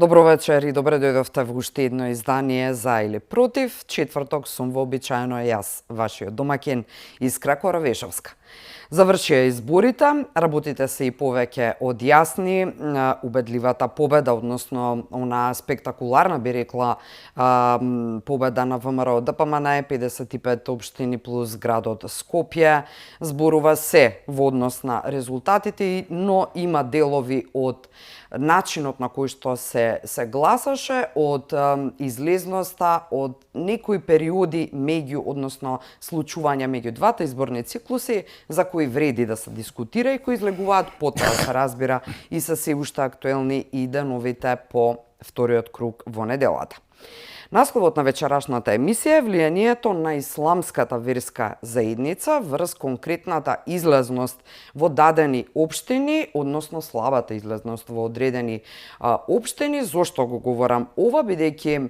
Добро вечер и добре дојдовте во уште едно издание за или против. Четврток сум вообичаено јас, вашиот домаќин Искра Коравешевска. Завршија изборите, работите се и повеќе од јасни, убедливата победа, односно она спектакуларна би рекла победа на ВМРО ДПМН, 55 општини плюс градот Скопје, зборува се во однос на резултатите, но има делови од начинот на кој што се гласаше, од излезноста, од некои периоди меѓу, односно случувања меѓу двата изборни циклуси, за кои вреди да се дискутира и кои излегуваат потоа, се разбира, и се се уште актуелни и деновите по вториот круг во неделата. Насловот на вечерашната емисија е влијанието на исламската верска заедница врз конкретната излезност во дадени општини, односно слабата излезност во одредени општини. Зошто го говорам ова? Бидејќи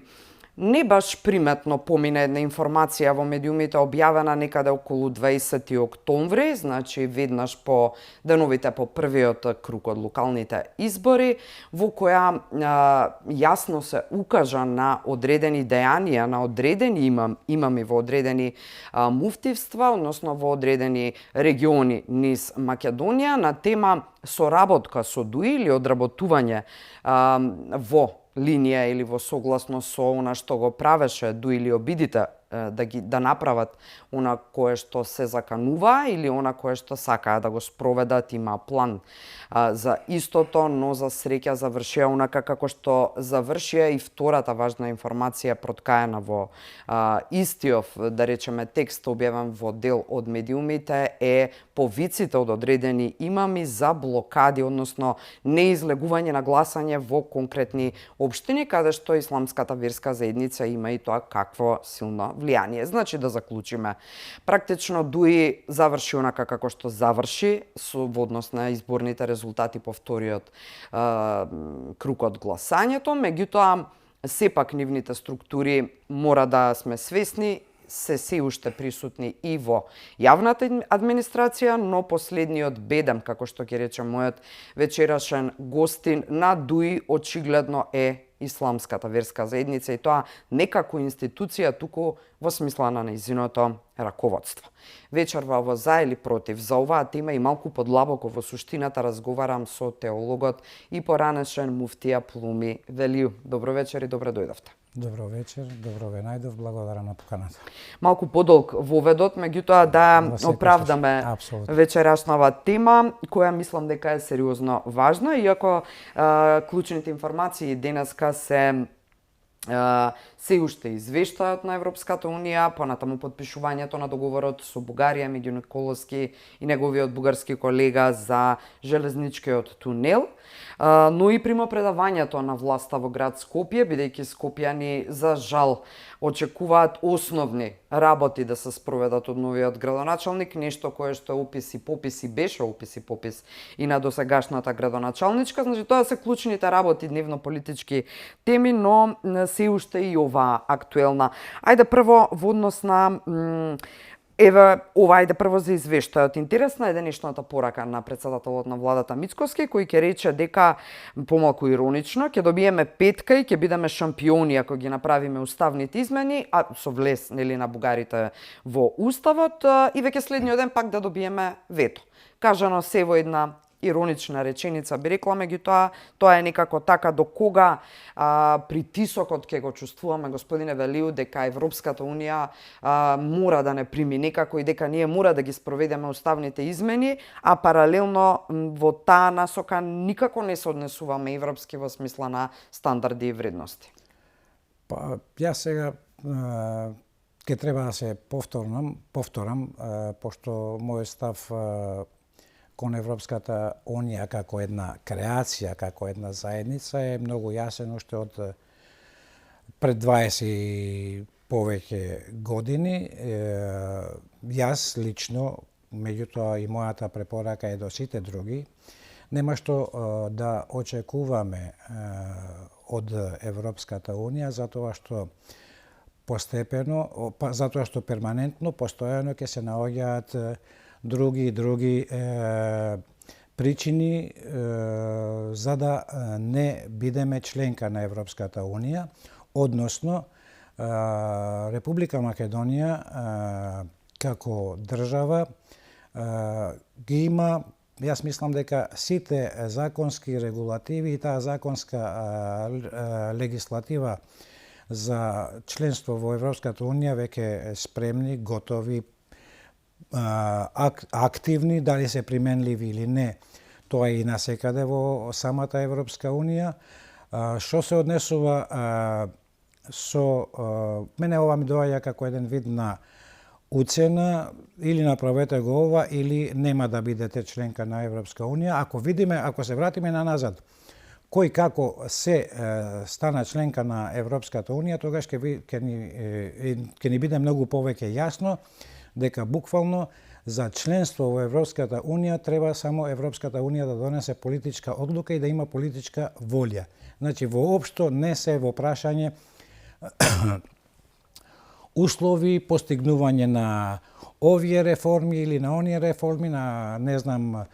не баш приметно помина една информација во медиумите објавена некаде околу 20 октомври, значи веднаш по деновите по првиот круг од локалните избори, во која јасно се укажа на одредени дејанија, на одредени имами во одредени муфтивства, односно во одредени региони низ Македонија, на тема соработка со ДУИ или одработување во линија или во согласност со она што го правеше ДУИ или обидите да направат она кое што се заканува или она кое што сакаа да го спроведат, има план за истото, но за среќа завршија онака како што завршија. И втората важна информација проткаена во истиот, да речеме, текст објавен во дел од медиумите е повиците од одредени имами за блокади, односно неизлегување на гласање во конкретни општини, каде што исламската верска заедница има и тоа какво силно влијание. Значи, да заклучиме, практично ДУИ заврши онака како што заврши во однос на изборните резултати по вториот круг од гласањето, меѓутоа сепак нивните структури мора да сме свесни се уште присутни и во јавната администрација, но последниот бедем, како што ќе рече мојот вечерашен гостин, на ДУИ очигледно е исламската верска заедница и тоа не како институција, туку во смисла на нејзиното раководство. Вечерва во за или против за оваа тема и малку подлабоко во суштината разговарам со теологот и поранешен муфтија Плуми Велију. Добро вечер и добре дојдовте. Добро вечер, добро ве најдов, благодарам на поканата. Малку подолг воведот, меѓутоа да оправдаме вечерашнава тема, која мислам дека е сериозно важна, иако клучните информации денеска се уште извештајот на Европската Унија, понатаму подпишувањето на договорот со Бугарија меѓу Николовски и неговиот бугарски колега за железничкиот тунел, но и примопредавањето на власта во град Скопје, бидејќи скопјани за жал очекуваат основни работи да се спроведат од новиот градоначалник, нешто кое што беше опис и попис и на досегашната градоначалничка. Значи, тоа се клучните работи, дневно-политички теми, но се уште и оваа актуелна. Ајде прво во однос на ајде прво за извештајот. Интересна е денешната порака на председателот на владата Мицкоски, кој ќе рече дека, помалку иронично, ќе добиеме петка и ќе бидеме шампиони ако ги направиме уставните измени, а со влез на бугарите во уставот, и веќе следниот ден пак да добиеме вето. Кажано се во една иронична реченица, би рекла, меѓутоа тоа е некако така. До кога притисокот ќе го чувствуваме, господине Велију, дека Европската Унија мора да не прими некако и дека ние мора да ги спроведеме уставните измени, а паралелно во таа насока никако не се однесуваме европски во смисла на стандарди и вредности? Па, јас сега ќе треба да се повторам, пошто мојот став кон Европската Унија како една креација, како една заедница е многу јасен уште од пред 20 и повеќе години. Јас лично, меѓутоа и мојата препорака е до сите други, нема што да очекуваме од Европската Унија, затоа што затоа што перманентно, постојано ќе се наоѓаат други причини за да не бидеме членка на Европската Унија, односно Република Македонија како држава ги има, јас мислам дека сите законски регулативи и таа законска легислатива за членство во Европската Унија веќе спремни, готови, активни, дали се применливи или не, тоа е и насекаде во самата Европска Унија. Што се однесува мене ова ми доаѓа како еден вид на уцена, или направете го ова, или нема да бидете членка на Европска Унија. Ако се вратиме на назад, кој како се стана членка на Европската Унија, тогаш ќе ни биде многу повеќе јасно дека буквално за членство во Европската Унија треба само Европската Унија да донесе политичка одлука и да има политичка волја. Значи, воопшто не се во прашање услови, постигнување на овие реформи или на оние реформи, на, не знам,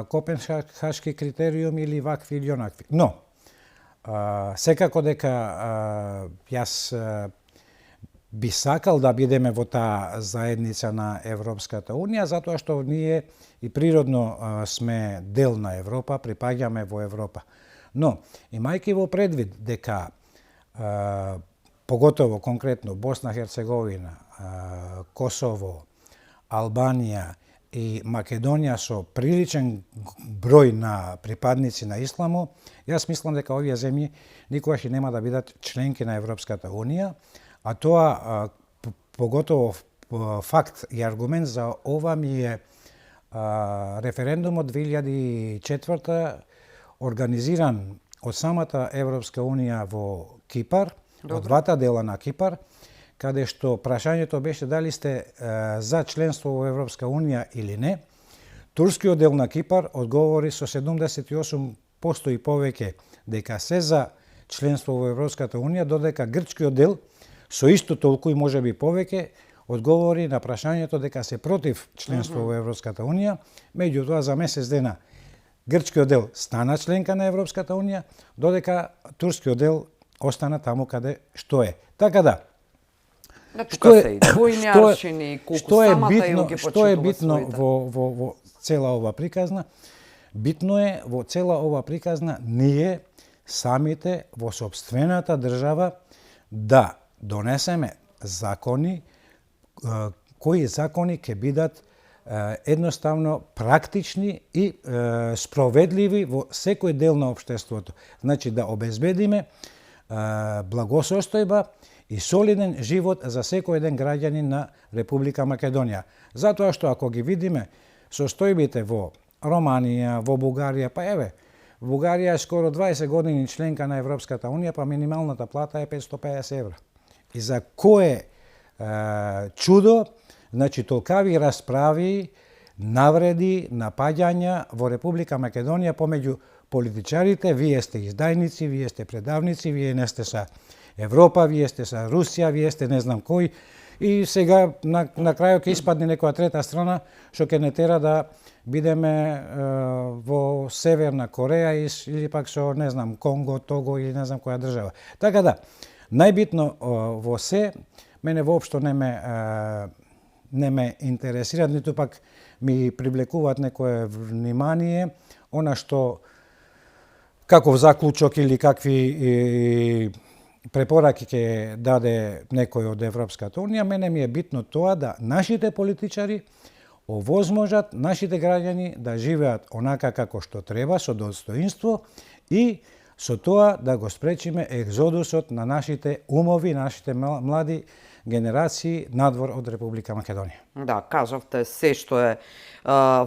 копенхашки критериуми или вакви или онакви. Но, секако дека јас би сакал да бидеме во таа заедница на Европската Унија, затоа што ние и природно сме дел на Европа, припаѓаме во Европа. Но, имајќи во предвид дека поготово конкретно Босна Херцеговина, Косово, Албанија и Македонија со приличен број на припадници на исламот, јас мислам дека овие земји никогаш и нема да бидат членки на Европската Унија, а тоа поготово факт и аргумент за ова ми е референдумот 2004 организиран од самата Европска Унија во Кипар, од двата дела на Кипар, каде што прашањето беше дали сте за членство во Европска Унија или не. Турскиот дел на Кипар одговори со 78% и повеќе дека се за членство во Европската Унија, додека грчкиот дел со исто толку и можеби повеќе одговори на прашањето дека се против членство во Европската Унија. Меѓутоа, за месец дена грчкиот дел стана членка на Европската Унија, додека турскиот дел остана таму каде што е. Така да, што е битно во цела ова приказна? Битно е во цела ова приказна ние самите во сопствената држава да донесеме закони, кои закони ќе бидат едноставно практични и спроведливи во секој дел на општеството. Значи да обезбедиме благосостојба и солиден живот за секој еден граѓанин на Република Македонија. Затоа што ако ги видиме состојбите во Романија, во Бугарија, па еве, Бугарија е скоро 20 години членка на Европската Унија, па минималната плата е 550 евра. И за кое чудо, значи толкави расправи, навреди, напаѓања во Република Македонија помеѓу политичарите, вие сте издајници, вие сте предавници, вие не сте са Европа, вие сте са Русија, вие сте не знам кој, и сега на крајот ќе испадне некоја трета страна што ќе не тера да бидеме во Северна Кореја или пак со не знам Конго, Того или не знам која држава. Така да, најбитно во се, мене воопшто не ме интересира, ниту пак ми привлекуваат некое внимание, она што каков заклучок или какви препораки ќе даде некој од Европската Унија, мене ми е битно тоа да нашите политичари овозможат нашите граѓани да живеат онака како што треба, со достоинство и со тоа да го спречиме екзодусот на нашите умови, нашите млади генерации надвор од Република Македонија. Да, кажавте се што е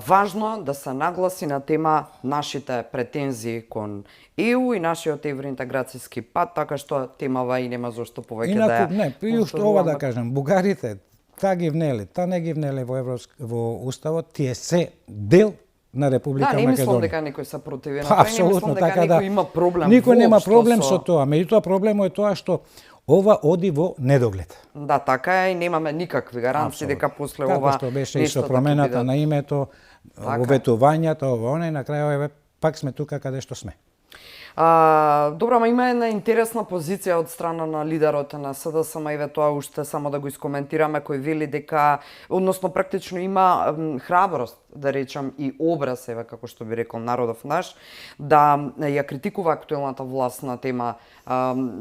важно да се нагласи на тема нашите претензии кон ЕУ и нашиот евроинтеграцијски пат, така што темава и нема зошто повеќе да ја... Не, и уште ова да кажам, бугарите, та ги внели, та не ги внели во Уставот, тие се дел на Република Македонија. Да, не мислам дека некој се противи на тоа, мислам дека некој има проблем. Никој нема проблем со тоа, меѓутоа проблемот е тоа што ова оди во недоглед. Да, така е и немаме никакви гаранции дека после ова како што беше и со промената на името, уветувањата, ова, на крај, еве, пак сме тука каде што сме. Добро, ама има една интересна позиција од страна на лидерот на СДСМ, еве тоа уште само да го искоментираме, кој вели дека, односно практично има храброст, да речам, и образ, еве како што би рекол народов наш, да ја критикува актуелната власт на тема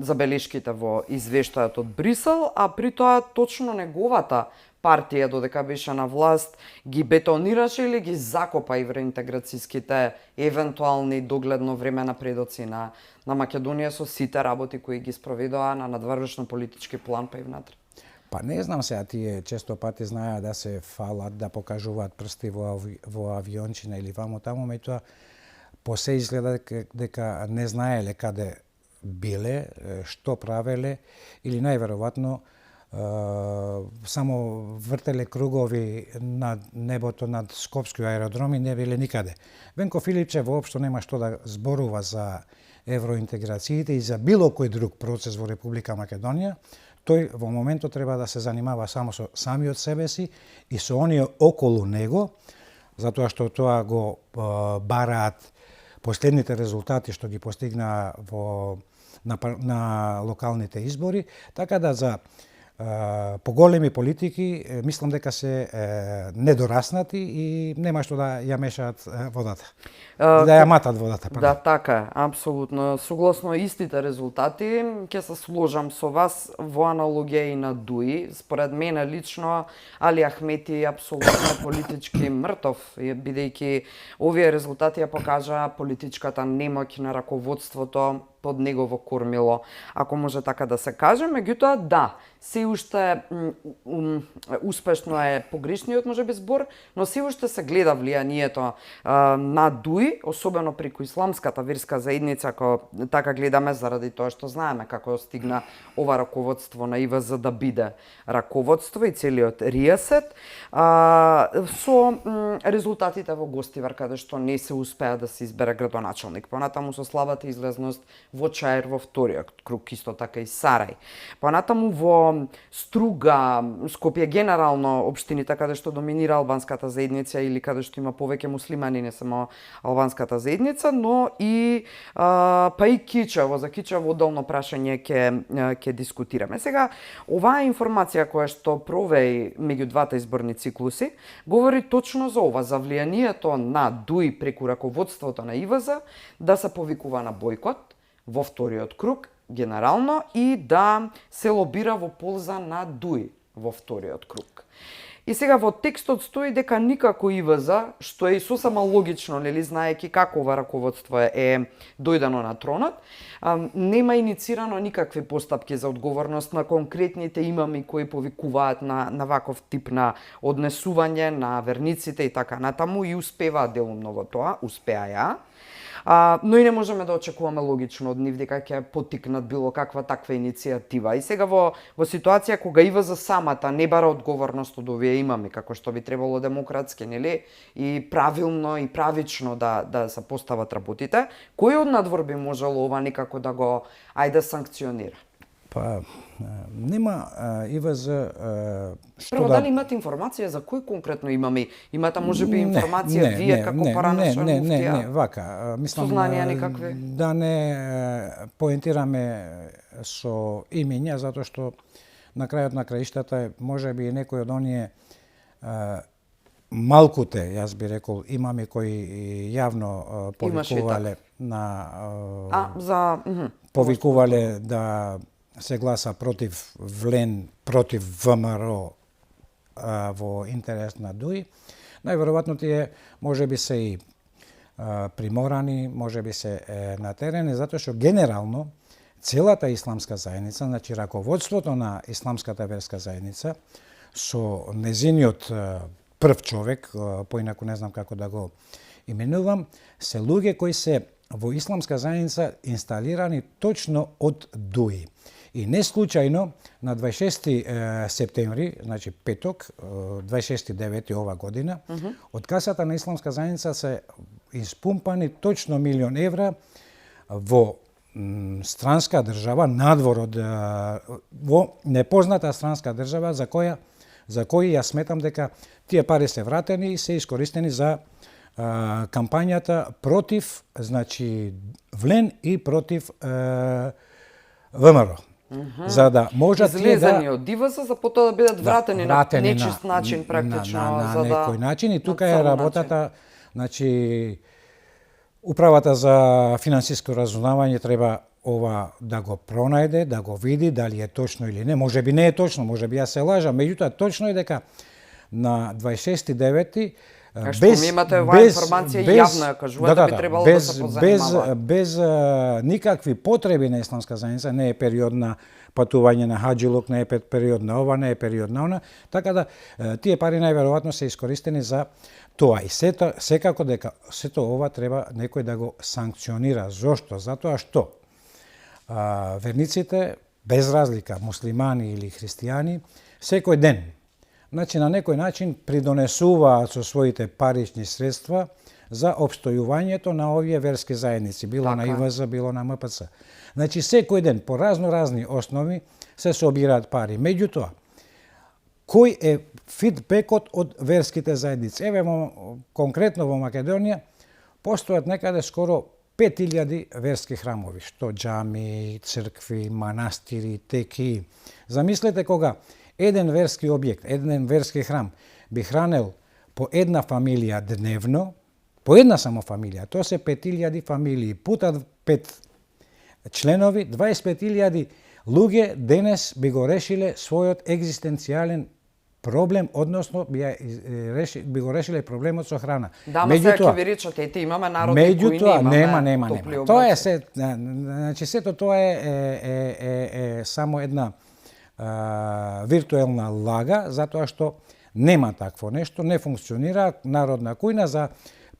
забелешките во извештајот од Брисел, а при тоа точно неговата партија додека беше на власт ги бетонираше или ги закопа евроинтеграцијските евентуални догледно време напредоци на Македонија со сите работи кои ги спроведоа на надвршно политички план па и внатре. Па не знам сега, тие често пати знаеа да се фалат, да покажуваат прсти во авиончина или вамо таму, меѓутоа по се изгледа дека не знаеле каде биле, што правеле или најверојатно само вртеле кругови над небото над Скопски аеродром и не биле никаде. Венко Филипче воопшто нема што да зборува за евроинтеграциите и за било кој друг процес во Република Македонија. Тој во моментот треба да се занимава само со самиот себе си и со оние околу него, затоа што тоа го бараат последните резултати што ги постигна на локалните избори, така да за поголеми политики мислам дека се недораснати и нема што да ја мешаат водата. Да ја матат водата. Да, така е, апсолутно. Согласно истите резултати, ќе се сложам со вас во аналогија и на Дуи. Според мене лично, Али Ахмети е апсолутно политички мртов, бидејќи овие резултати ја покажаа политичката немоќ на раководството под негово кормило, ако може така да се каже. Меѓутоа, да, се уште успешно е погрешниот можеби збор, но се уште се гледа влијанието на Дуи, особено преку исламската верска заедница, ако така гледаме заради тоа што знаеме како стигна ова раководство на ИВЗ да биде раководство и целиот ријасет, со резултатите во Гостивар, каде што не се успеа да се избере градоначалник. Понатаму со слабата излезност во Чаир во вториот круг, исто така и Сарај. Понатаму во Струга, Скопје, генерално општините каде што доминира албанската заедница или каде што има повеќе муслимани, не само албанската заедница, но и па и Кичево. За Кичево одделно прашање ќе дискутираме. Сега, оваа информација која што провеи меѓу двата изборни циклуси говори точно за ова, за влијанието на Дуи преку раководството на ИВЗ да се повикува на бојкот во вториот круг, генерално, и да се лобира во полза на Дуи во вториот круг. И сега во текстот стои дека никако ИВЗ, што е и сосема логично, нели, знаејќи како ова раководство е дојдено на тронот, нема иницирано никакви постапки за одговорност на конкретните имами кои повикуваат на ваков тип на однесување на верниците и така натаму, и успеваат делумно во тоа, успеа. Но и не можеме да очекуваме логично од нив дека ќе поттикнат било каква таква иницијатива. И сега во ситуација кога ИВЗ самата не бара одговорност од овие имами, како што би требало демократски, нели, и правилно и правично да се постават работите, кој од надвор би можело ова некако да го санкционира? Па, нема ИВЗ Прво, дали имате информација за кој конкретно имаме? Имате можеби информација вие како поранешен муфтија? Не, вака. Мислам, сознанија никакви? Да не поентираме со имења, затоа што на крајот на краиштата можеби некој од оние малкуте, јас би рекол, имаме кои јавно повикувале повикувале да се гласа против Влен, против ВМРО во интерес на Дуи. Најверојатно тие можеби се и приморани, можеби се на терен, затоа што генерално целата исламска заедница, значи раководството на исламската верска заедница со незиниот прв човек, поинаку не знам како да го именувам, се луѓе кои се во исламска заедница инсталирани точно од Дуи. И не случајно на 26 септември, значи петок, 26.9. ова година, од касата на исламска заедница се испумпани точно 1.000.000 евра во странска држава, надвор од во непозната странска држава за кои ја сметам дека тие пари се вратени и се искористени за кампањата против, значи, Влен и против ВМРО. За да можат излезани од ДИВС за потоа да бидат вратени на нечист начин практично на за да некој начин и тука е работата, значи Управата за финансиско разузнавање треба ова да го пронајде, да го види дали е точно или не. Можеби не е точно, можеби ја се лажам, меѓутоа точно е дека на 26.9 без имате оваа информација јавна, кажувате, би требало да се позанимава. Без никакви потреби на исламска заедница, не е период на патување на хаџилук, не е период на ова, не е период на она, така да тие пари најверојатно се искористени за тоа. И секако дека сето ова треба некој да го санкционира. Зошто? Затоа што верниците, без разлика, муслимани или христијани, секој ден, значи на некој начин придонесуваат со своите парични средства за опстојувањето на овие верски заедници, било на ИВЗ, било на МПЦ. Значи секој ден по разни основи се собираат пари. Меѓутоа, кој е фидбекот од верските заедници? Еве конкретно во Македонија постојат некаде скоро 5000 верски храмови, што џами, цркви, манастири, теки. Замислете кога еден верски објект, еден верски храм би хранел по една фамилија дневно, по една само фамилија, тоа се 5000 фамилии, пута 5 членови, 25.000 луѓе денес би го решиле својот екзистенцијален проблем, односно би го решиле проблемот со храна. Да, ма сега ќе ви речат, ете имаме народи кои нема. Тоа е се, значи сето тоа е само една виртуелна лага, затоа што нема такво нешто, не функционира народна кујна за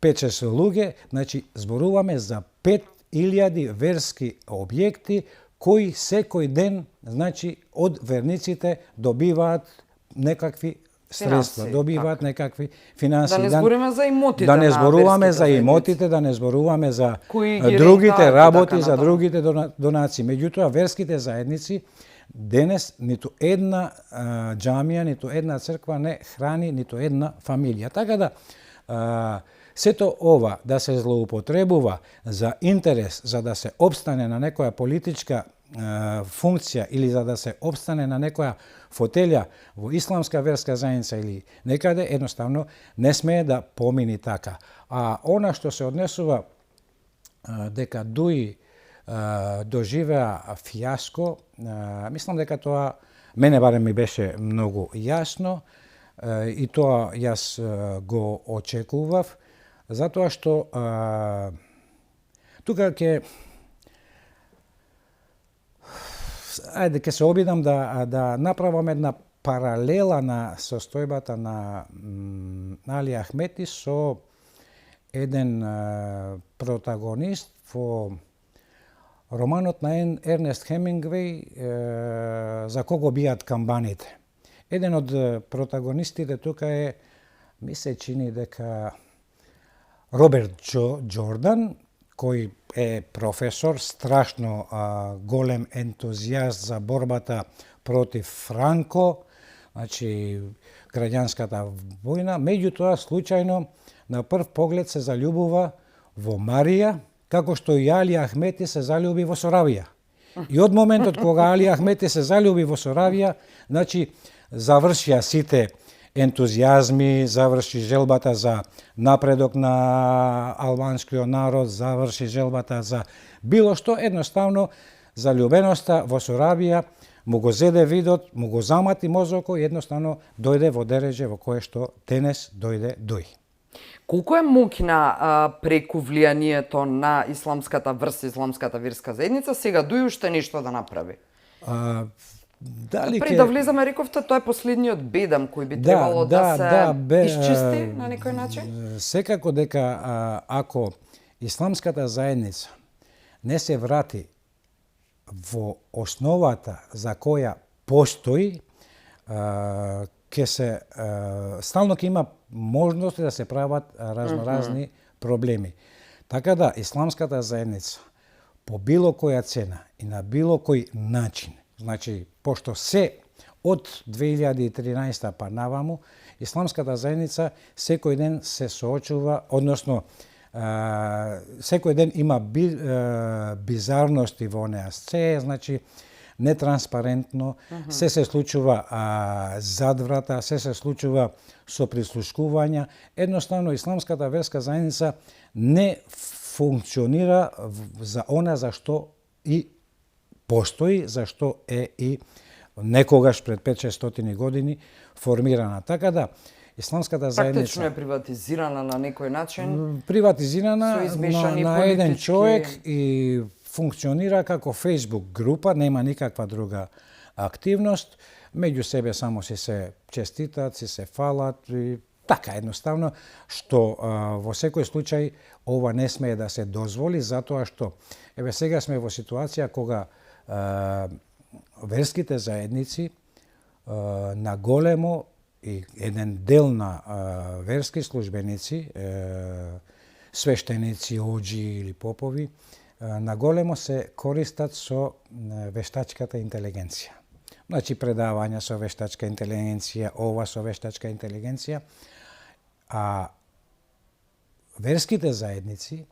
5-6 луѓе, значи зборуваме за 5000 верски објекти кои секој ден, значи од верниците добиваат некакви средства, добиваат некакви финанси. Да не зборуваме за имотите. Да не зборуваме за имотите, да не зборуваме за другите работи, за другите донации. Меѓутоа, верските заедници денес ниту една џамија, ниту една црква не храни ниту една фамилија. Така да, сето ова да се злоупотребува за интерес, за да се обстане на некоја политичка функција или за да се обстане на некоја фотелја во исламска верска заедница или некаде, едноставно не смее да помини така. А она што се однесува дека Дуи доживеа фијаско, мислам дека тоа мене барем ми беше многу јасно и тоа јас го очекував, затоа што тука ќе ќе се обидам да направам една паралела на состојбата на Али Ахмети со еден протагонист во романот на Ернест Хемингвеј За кого бијат камбаните. Еден од протагонистите тука е, ми се чини дека Роберт Џордан, кој е професор, страшно голем ентузијаст за борбата против Франко, значи граѓанската војна, меѓутоа случајно на прв поглед се заљубува во Марија, како што и Али Ахмети се заљуби во Соравија. И од моментот кога Али Ахмети се заљуби во Соравија, значи завршија сите ентузијазми, заврши желбата за напредок на албанскиот народ, заврши желбата за било што, едноставно заљубеноста во Соравија му го зеде видот, му го замати мозокот и едноставно дојде во дереже во кое што денес дојде Дуи. Колку е моќна преку влијанието на исламската врст, исламската верска заедница, сега Дуи уште нешто да направи? Пред да влезаме, рековте, тоа е последниот бедам кој би требало да се исчисти на некој начин? Секако дека ако исламската заедница не се врати во основата за која постои, ќе се стално ќе има можности да се прават разноразни проблеми. Така да исламската заедница по било која цена и на било кој начин, значи пошто се Од 2013 па наваму, исламската заедница секој ден се соочува, односно секој ден има бизарности во неа. Се значи нетранспарентно, се случува зад врата, се случува со прислушкувања. Едноставно, исламската верска заедница не функционира за она за што и постои, за што е и некогаш пред 5-600 години формирана. Така да, исламската заедница практично е приватизирана на некој начин. Приватизирана на еден човек и функционира како Facebook група, нема никаква друга активност, меѓу себе само си се честитат, си се фалат и така едноставно, што во секој случај ова не смее да се дозволи, затоа што еве сега сме во ситуација кога верските заедници на големо и еден дел на верски службеници, свештеници, оџи или попови, на големо се користат со вештачката интелигенција. Значи предавања со вештачка интелигенција, ова со вештачка интелигенција, а верските заедници,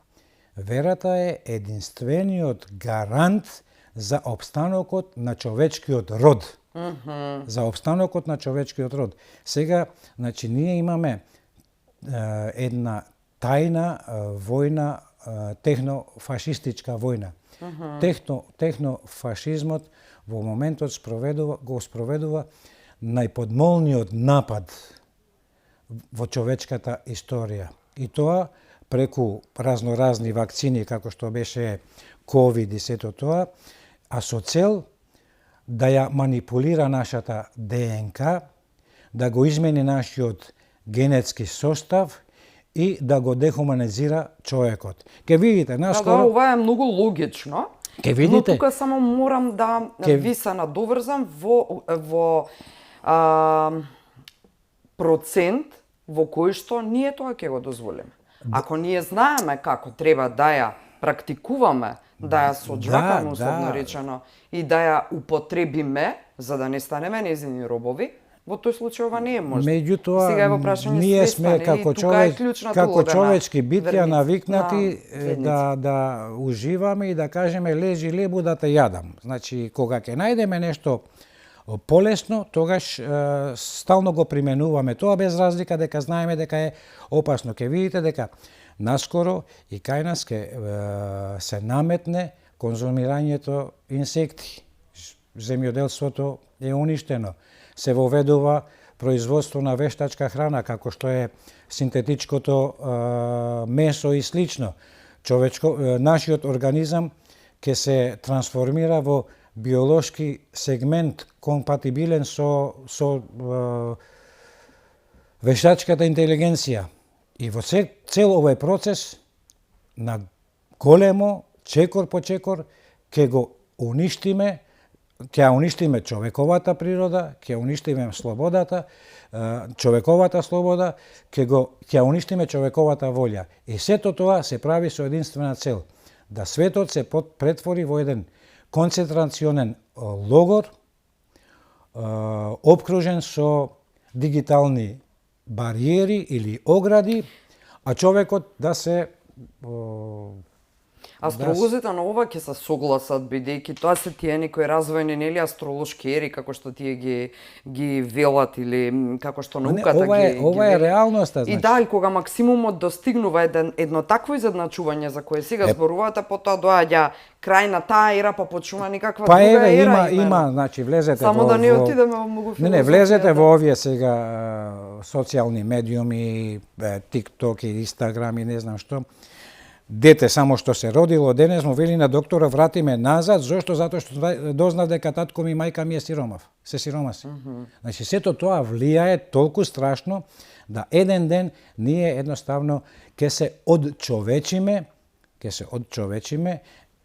верата е единствениот гарант за опстанокот на човечкиот род. За опстанокот на човечкиот род. Сега, значи, ние имаме една тајна војна, технофашистичка војна. Технофашизмот во моментот го спроведува најподмолниот напад во човечката историја. И тоа преку разноразни вакцини, како што беше COVID и сето тоа, а со цел да ја манипулира нашата ДНК, да го измени нашиот генетски состав и да го дехуманизира човекот. Ке видите, наскоро... Да, ова е многу логично, ке видите, но тука само морам да ви се надоврзам во процент во кој што ние тоа ќе го дозволиме. Ако ние знаеме како треба да ја практикуваме, да ја соџвакаме, условно речено, и да ја употребиме, за да не станеме нејзини робови, во тој случај ова не е можно. Меѓутоа, сега е во прашање ние сме како човечки битја навикнати да уживаме и да кажеме лежи лебу да те јадам. Значи, кога ќе најдеме нешто полесно, тогаш стално го применуваме тоа без разлика дека знаеме дека е опасно. Ке видите дека наскоро и кај нас ке се наметне конзумирањето инсекти. Земјоделството е уништено. Се воведува производство на вештачка храна, како што е синтетичкото месо и слично. Нашиот организам ќе се трансформира во биолошки сегмент компатибилен со вештачката интелигенција. И во цел овој процес на големо, чекор по чекор, ќе го уништиме, ќе уништиме човековата природа, ќе уништиме слободата, човековата слобода, ќе уништиме човековата волја. И сето тоа се прави со единствена цел, да светот се претвори во еден концентрационен логор, опкружен со дигитални бариери или огради, а човекот да се... Астролозите на ова ќе се согласат, бидејќи тоа се тие некои развојни, нели, астролошки ери, како што тие ги велат или како што науката ги... Ова е реалноста, значи. И да, и кога максимумот достигнува едно такво изедначување за кое сега зборувате, потоа доаѓа крај на таа ера, па почнува никаква друга ера. Има, значи, влезете само да не отидеме во многу филозофија. Не, влезете во овие сега социјални медиуми, TikTok и Instagram и не знам што. Дете само што се родило денес му вели на доктора вратиме назад, зошто? Затоа што дознав дека татко ми и мајка ми е сиромав. Се сиромаси. Значи сето тоа влијае толку страшно да еден ден ние едноставно ќе се одчовечиме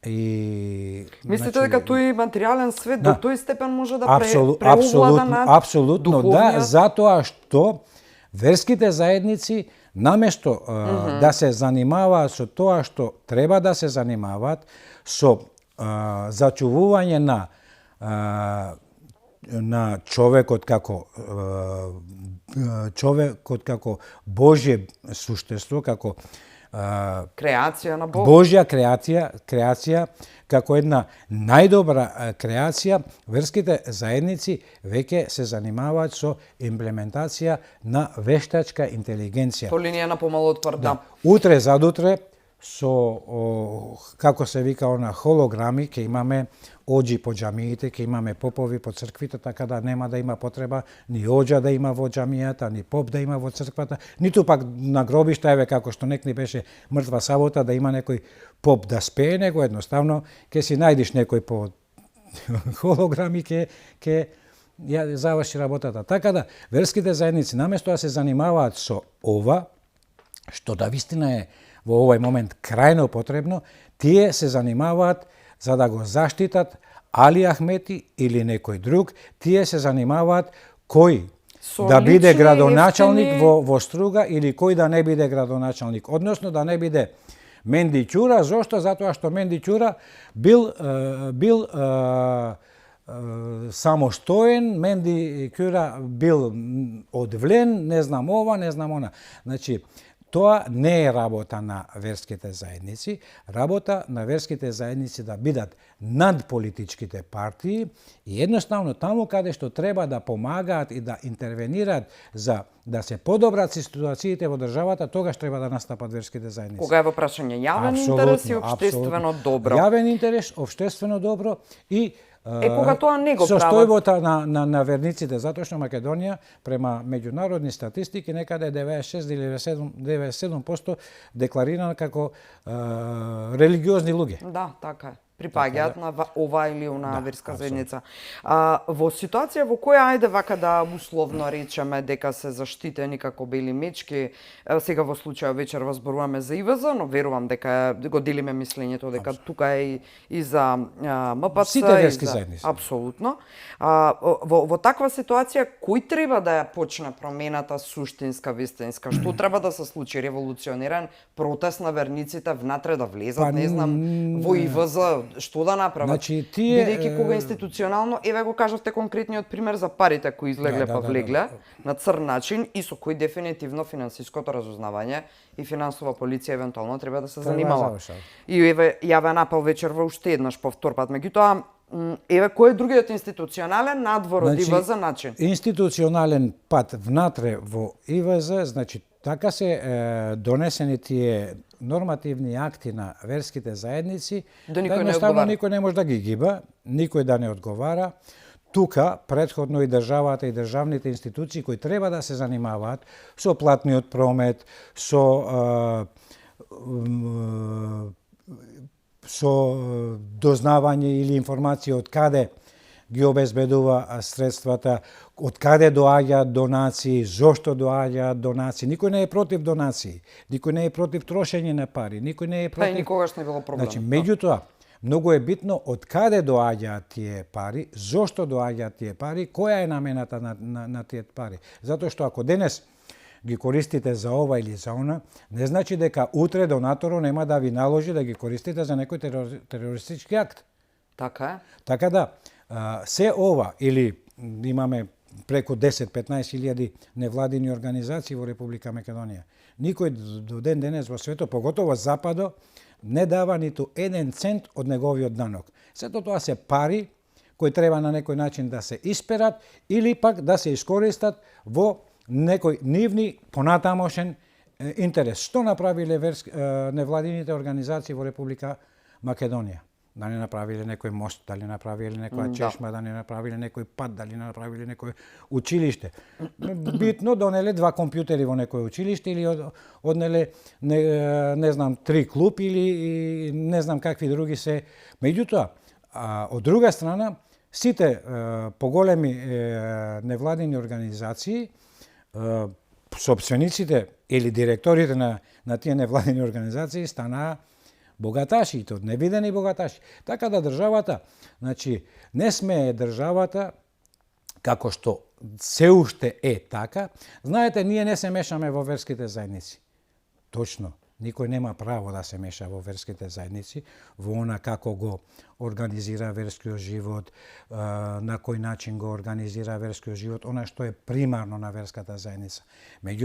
и мислите дека тој материјален свет до тој степен може да преовлада над апсолутно да, затоа што верските заедници наместо да се занимаваат со тоа што треба да се занимаваат, со зачувување на човекот како Божје суштество, како Креација на Бог. Божја креација, како една најдобра креација, верските заедници веќе се занимаваат со имплементација на вештачка интелигенција. По линија на помало отпор, да. Утре задутре со како се вика холограми, ќе имаме оџи по џамиите, ќе имаме попови по црквите, така да нема да има потреба ни оџа да има во џамијата, ни поп да има во црквата, ниту пак на гробишта, еве како што некни беше мртва сабота, да има некој поп да спее, него едноставно ќе си најдиш некој по холограми, ќе ја заврши работата. Така да верските заедници наместо да се занимаваат со ова, што да вистина е во овој момент крајно потребно, тие се занимаваат за да го заштитат Али Ахмети или некој друг, тие се занимаваат кој да биде градоначалник во Струга или кој да не биде градоначалник, односно да не биде Менди Ќура. Зошто? Затоа што Менди Ќура бил самостоен, Менди Ќура бил одвлен, не знам ова, не знам она. Значи, тоа не е работа на верските заедници. Работа на верските заедници да бидат над политичките партии и едноставно таму каде што треба да помагаат и да интервенираат за да се подобрат ситуациите во државата, тогаш треба да настапат верските заедници. Кога е во прашање јавен интерес и општествено добро. Јавен интерес, општествено добро и кога тоа не го прават. Состојбата на верниците, затоа што Македонија према меѓународни статистики некаде 96 или 97% декларирана како религиозни луѓе. Да, така е. Припаѓаат на ова или она верска заедница. Во ситуација во која, ајде вака да условно речеме дека се заштитени како бели мечки, сега во случајот вечер зборуваме за ИВЗ, но верувам дека го делиме мислењето дека тука е и за МПЦ. Сите верски заедници. Апсолутно. Во таква ситуација, кој треба да ја почне промената суштинска, вистинска? Што треба да се случи? Револуциониран протест на верниците внатре да влезат, не знам, во ИВЗ, што да направат? Значи, тие... Бидејќи кога институционално, еве го кажавте конкретниот пример за парите кои излегле па влегле на црн начин и со кои дефинитивно финансиското разузнавање и финансова полиција евентуално треба да се занимава. И еве јавен апел вечер во уште еднаш повторпат. Меѓутоа, еве кој е другиот институционален надвор од ИВЗ начин? Институционален пат внатре во ИВЗ, значи така се донесени тие нормативни акти на верските заедници, да никој не може да ги гиба, никој да не одговара. Тука, предходно и државата и државните институции кои треба да се занимаваат со платниот промет, со дознавање или информација од каде ги обезбедува средствата, од каде доаѓаат донации, зошто доаѓаат донации. Никој не е против донации, никој не е против трошење на пари, никој не е против... Тај никогаш не било проблем. Значи, меѓутоа, многу е битно од каде доаѓаат тие пари, зошто доаѓаат тие пари, која е намената на тие пари. Затоа што ако денес ги користите за ова или за она, не значи дека утре донаторо нема да ви наложи да ги користите за некој терористички акт. Така е. Така да, се ова, или имаме преку 10-15 илјади невладини организации во Република Македонија. Никој до ден денес во светот, поготово Западо, не дава ниту 1 цент од неговиот данок. Сето тоа се пари кои треба на некој начин да се исперат или пак да се искористат во некој нивни понатамошен интерес. Што направиле невладините организации во Република Македонија? Дали направиле некој мост, дали направиле некоја чешма, дали направиле некој пат, дали направиле некој училиште. Битно донеле 2 компјутери во некој училиште или однеле не знам 3 клуб или не знам какви други се. Меѓутоа, од друга страна, сите поголеми невладини организации, сопствениците или директорите на тие невладини организации станаа богаташи, и то невидени богаташи. Така да државата, значи, не смее државата, како што се уште е така, знаете, ние не се мешаме во верските заедници. Точно. Никој нема право да се меша во верските заедници, во она како го организира верскиот живот, на кој начин го организира верскиот живот, она што е примарно на верската заедница.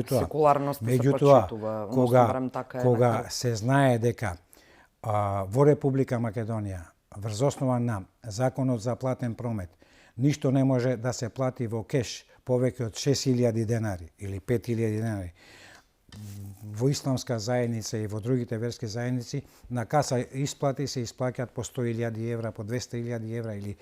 Секуларноста се почитува, кога се знае дека во Република Македонија, врз основа на Законот за платен промет, ништо не може да се плати во кеш повеќе од 6.000 денари или 5.000 денари. Во исламска заедница и во другите верски заедници на каса исплати се исплаќаат по 100.000 евра, по 200.000 евра или и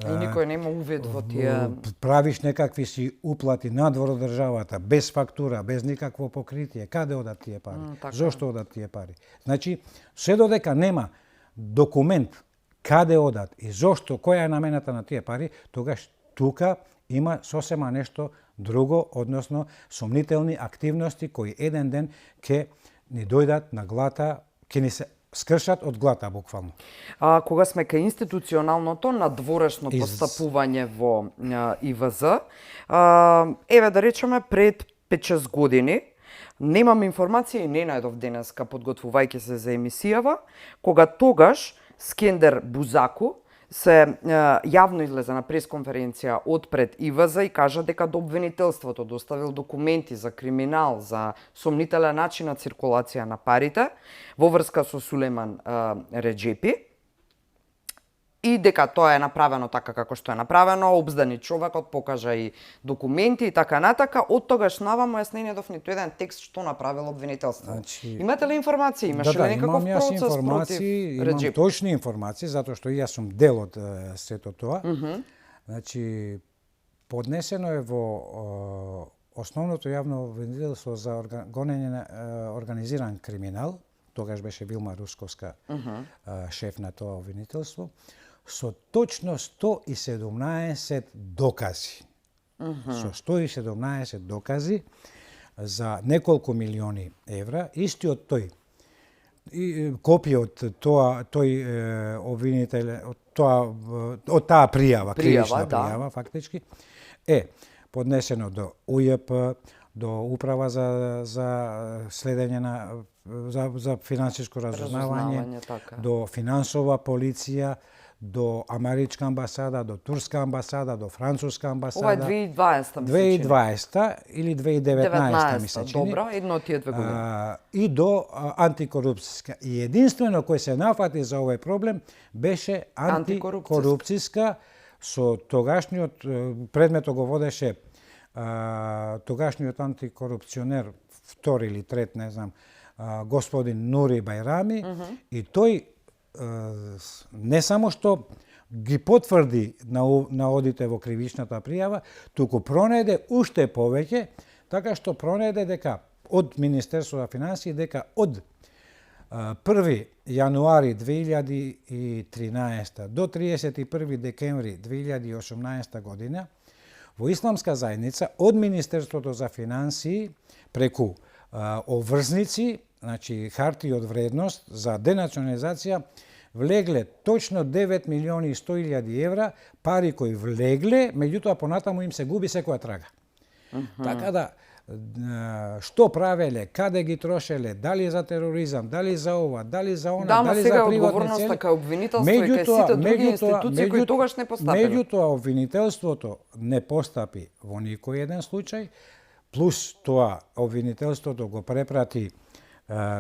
никој нема увид во тие. Правиш некакви си уплати надвор од државата, без фактура, без никакво покритие. Каде одат тие пари? Зошто одат тие пари? Значи, се додека нема документ каде одат и зошто, која е намената на тие пари, тогаш тука има сосема нешто друго, односно сомнителни активности кои еден ден ќе ни дојдат на глата, ќе ни се скршат од глата буквално. Кога сме кај институционалното надворешно постапување во ИВЗ, еве да речеме пред 5-6 години, немам информација и не најдов денеска подготвувајќи се за емисијава, кога тогаш Скендер Бузаку се јавно излезе на пресконференција одпред ИВЗ и кажа дека до обвинителството доставил документи за криминал, за сомнителен начин на циркулација на парите во врска со Сулейман Реджепи и дека тоа е направено така како што е направено, обздани човекот, покажа и документи и така натака. Од тогаш наваму јас не најдов ниту еден текст што направило обвинителство. Значи, имате ли информации? Имаше ли некаков процес против Реджепи? Имам точни информации, затоа што јас сум дел од сето тоа. Значи, поднесено е во основното јавно обвинителство за гонење на организиран криминал, тогаш беше Вилма Русковска шеф на тоа обвинителство, со точно 117 докази. Со 117 докази за неколку милиони евра, истиот тој и копија од тој обвинител, од таа пријава, кривична пријава, фактички, е поднесено до УЈП, до Управа за следење на за финансиско разузнавање, до финансова полиција, до Америчка амбасада, до Турска амбасада, до Француска амбасада. Ова е 2020, 2020 или 2019, ми се чини. Добро, едно од тие две години. И до антикорупцијска. И единствено кој се нафати за овој проблем беше антикорупцијска со тогашниот предметот го водеше тогашниот антикорупционер, втори или трет, не знам, господин Нури Бајрами, и тој не само што ги потврди наодите во кривичната пријава, туку пронеде уште повеќе, така што пронеде дека од Министерството на финансии дека од 1 јануари 2013 до 31 декември 2018 година во Исламска заедница од Министерството за финансии преку обврзници, значи хартии од вредност за денационализација, влегле точно 9 милиони и 100.000 евра, пари кои влегле, меѓутоа понатаму им се губи секоја трага. Така да, што правеле, каде ги трошеле, дали за тероризам, дали за ова, дали за она, дали за приватни цели. Одговорноста кај обвинителство и кај сите други институции кои тогаш не постапиле. Меѓутоа, обвинителството не постапи во никој еден случај, плюс тоа обвинителството го препрати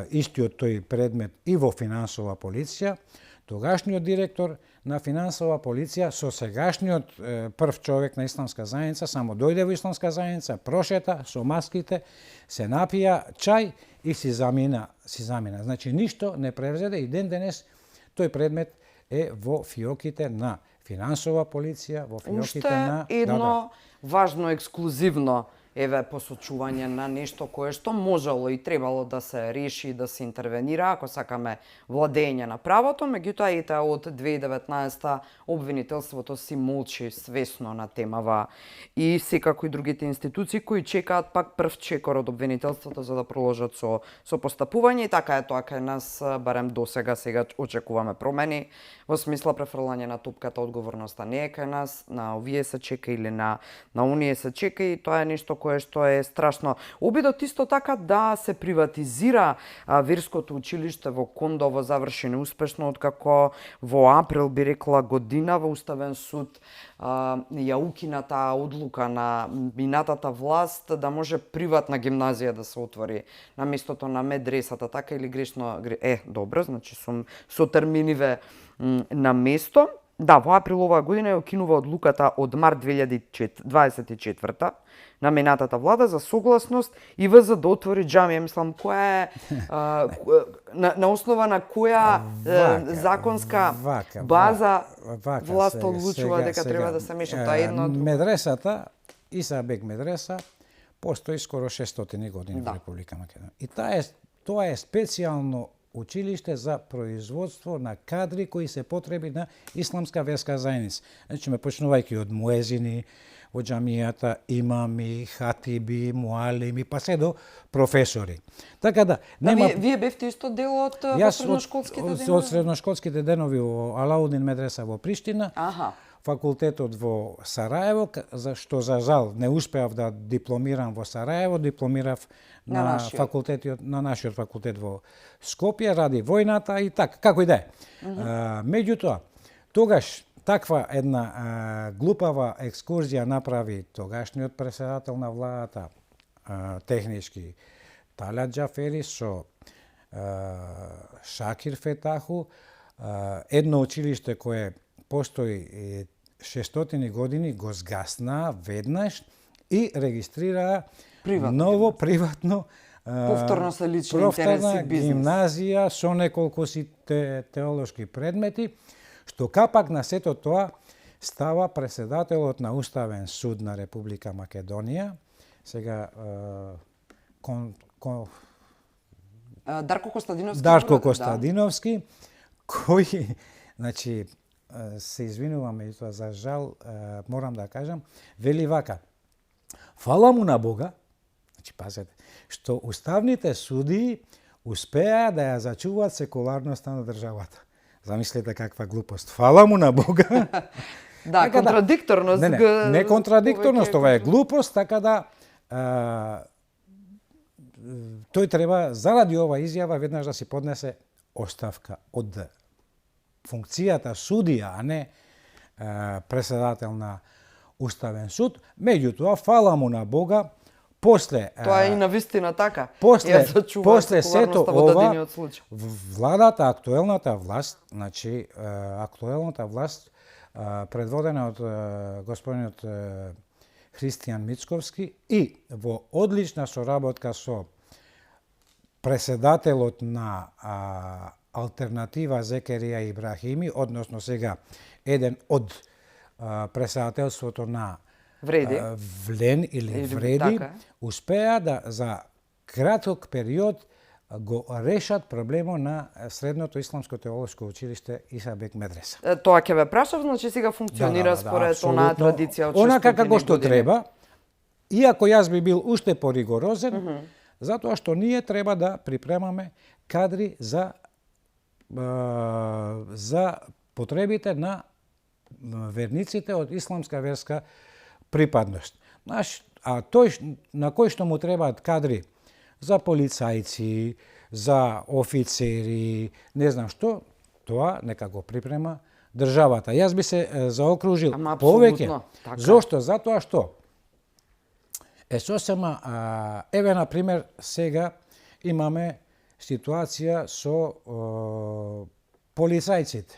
истиот тој предмет и во финансова полиција. Тогашниот директор на финансова полиција со сегашниот прв човек на Исламска заедница само дојде во Исламска заедница, прошета со маските, се напија чај и си замина. Значи ништо не превзеде и ден денес тој предмет е во фиоките на финансова полиција, во фиоките на едно важно ексклузивно посочување на нешто кое што можело и требало да се реши и да се интервенира ако сакаме владење на правото, меѓутоа и од 2019 обвинителството си молчи свесно на темава и секако и другите институции кои чекаат пак прв чекор од обвинителството за да проложат со постапување и така е тоа кај нас, барем досега, сега очекуваме промени во смисла префрлање на топката, одговорноста не е кај нас, на овие се чека или на оние се чека и тоа е нешто кое кое што е страшно. Обидот исто така да се приватизира верското училиште во Кондово заврши неуспешно, откако во април, би рекла, година во Уставен суд ја укина таа одлука на минатата власт да може приватна гимназија да се отвори на местото на медресата, така или грешно? Добро, значи сум со терминиве на место. Да, во април оваа година ја укинува одлуката од март 2024 на минатата влада за согласност ИВЗ да отвори џамија. Мислам, која е на основа на која законска база власта одлучува дека треба да се меша? Тоа е едно од медресата, Иса Бек медреса, постои скоро 600 години во Република Македонија. И тоа е специјално училиште за производство на кадри кои се потреби на исламска верска заедница. Значи, почнувајќи од муезини, во џамијата, имами, хатиби, муалими, па се до професори. Така да, нема... Вие бевте исто дел од средношколските денови? Од средношколските денови во Алаудин медреса во Приштина, факултетот во Сараево, што за жал не успеав да дипломирам во Сараево, дипломирав на нашиот факултет во Скопје, ради војната и така, како и да е. Меѓутоа, тогаш таква една глупава екскурзија направи тогашниот претседател на владата, технички Талат Џафери со Шакир Фетаху, едно училиште кое постои 600 години, го згасна веднаш и регистрираа ново приватно повторно се лични интереси бизнес. Гимназија со неколку теолошки предмети, што капак на сето тоа става претседателот на Уставен суд на Република Македонија, сега Дарко Костадиновски. Дарко Костадиновски, кој, значи, се извинувам и тоа за жал, морам да кажам, вели вака: фала му на Бога, значи пазете, што уставните судии успеа да ја зачуваат секуларноста на државата. Замислете каква глупост. Фала му на Бога. Да, контрадикторност. Не контрадикторност, ова е глупост, така да тој треба заради ова изјава веднаш да си поднесе оставка од функцијата судија, а не претседател на Уставен суд. Меѓутоа, фала му на Бога, после тоа е и навистина така. После сето ова, владата, актуелната власт, значи актуелната власт предводена од господинот Христијан Мицковски и во одлична соработка со претседателот на Алтернатива Зекерија Ибрахими, односно сега еден од претседателството на Влен или Вреди, така, успеа да за краток период го решат проблемот на Средното исламско теолошко училиште Иса Бек медреса. Тоа ќе ве прашав, значи сега функционира според онаа традиција од 600 години. Онака како што треба, иако јас би бил уште поригорозен, затоа што ние треба да припремаме кадри за потребите на верниците од исламска верска припадност. А тој на кој што му требаат кадри за полицајци, за офицери, не знам што, тоа нека го припрема државата. Јас би се заокружил повеќе. Така. Зошто? Затоа што сосема, еве на пример сега имаме ситуација со полицајците,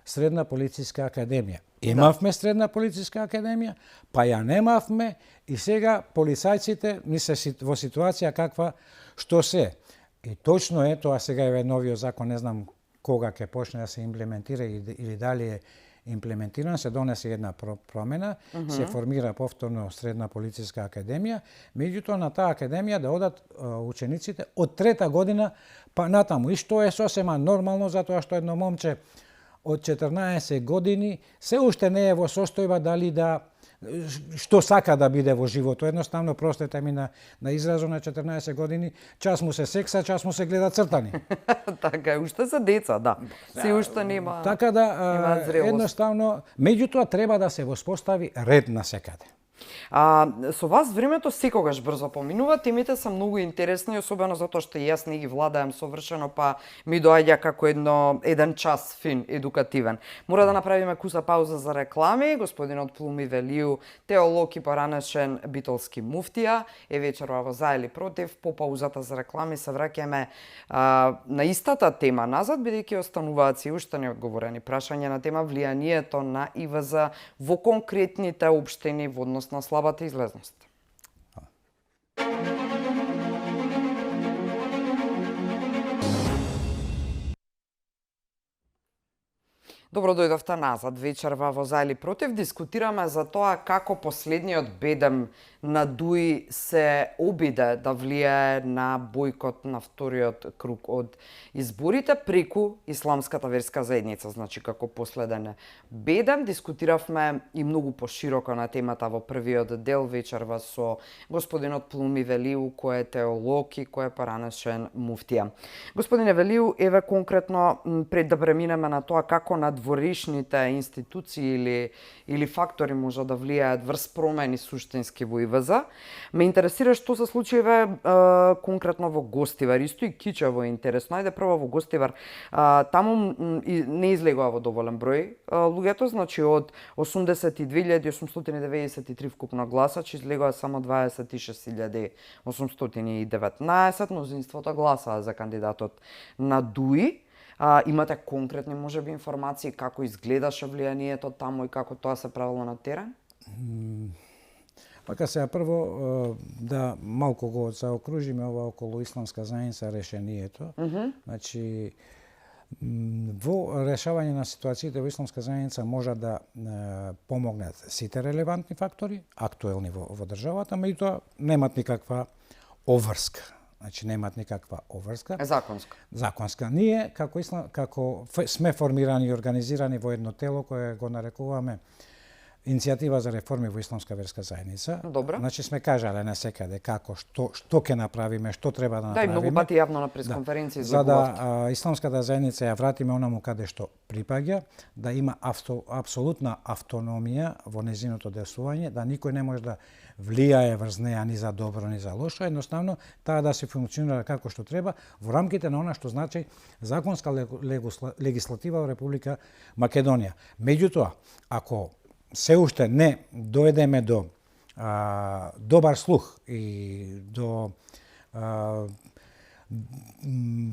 средна полициска академија. Имавме средна полициска академија, па ја немавме и сега полицајците ни се во ситуација каква што се. И точно е, тоа сега е новиот закон, не знам кога ќе почне да се имплементира или дали е имплементиран, се донесе една промена, се формира повторно средна полициска академија, меѓутоа на таа академија да одат учениците од трета година па натаму. И што е сосема нормално, затоа што едно момче од 14 години се уште не е во состојба дали да што сака да биде во живото. Едноставно, простете ми на изразо, на 14 години, час му се секса, час му се гледа цртани. Така е, уште се деца, да. Се уште нема. Така да, едноставно, меѓутоа треба да се воспостави ред на секаде. Со вас времето секогаш брзо поминува, темите се многу интересни, особено затоа што и јас не ги владаам совршено, па ми доаѓа како еден час фин, едукативен. Мора да направиме куса пауза за реклами. Господинот Плуми Велију, теолог и поранешен битолски муфтија, е вечерва во За или против. По паузата за реклами се враќаме на истата тема назад, бидејќи остануваат си уште неодговорени прашања на тема влијанието на ИВЗ во конкретните општини во однос на слабата излезност. Добро дојдовте назад. Вечерва во За или против дискутираме за тоа како последниот бедем на ДУИ се обиде да влијае на бојкот на вториот круг од изборите преку исламската верска заедница. Значи, како последен бедем, дискутиравме и многу пошироко на темата во првиот дел вечерва со господинот Плуми Велију, кој е теолог и кој е поранешен муфтија. Господине Велију, еве конкретно, пред да преминеме на тоа како надворешните институции или фактори може да влијаат врз промени суштински во ИВЗ, ме интересира што се случиве конкретно во Гостивар. Исто и Кичево е интересно. Ајде прво во Гостивар. Таму не излегува во доволен број луѓето, значи од 82.893 вкупно гласачи излегува само 26.819, мнозинството гласаа за кандидатот на ДУИ. Имате конкретни можеби информации како изгледаше влијанието таму и како тоа се правило на терен? Пака сега прво да малку го заокружиме ова околу исламска заедница решението. Значи во решавање на ситуациите во исламска заедница може да помогнат сите релевантни фактори, актуелни во државата, меѓутоа немат никаква обврска. Значи немат никаква обврска. Законска. Законска. Ние како сме формирани и организирани во едно тело кое го нарекуваме Иницијатива за реформи во исламска верска заедница. Добро. Значи сме кажале насекаде како што ќе направиме, што треба да направиме. Да, и многу пати јавно на пресконференции за да исламската заедница ја вратиме онаму каде што припаѓа, да има апсолутна автономија во незиното действување, да никој не може да влијае врз неа ни за добро ни за лошо, едноставно таа да се функционира како што треба во рамките на она што значи законска легислатива во Република Македонија. Меѓутоа, ако се уште не доедеме до добар слух и до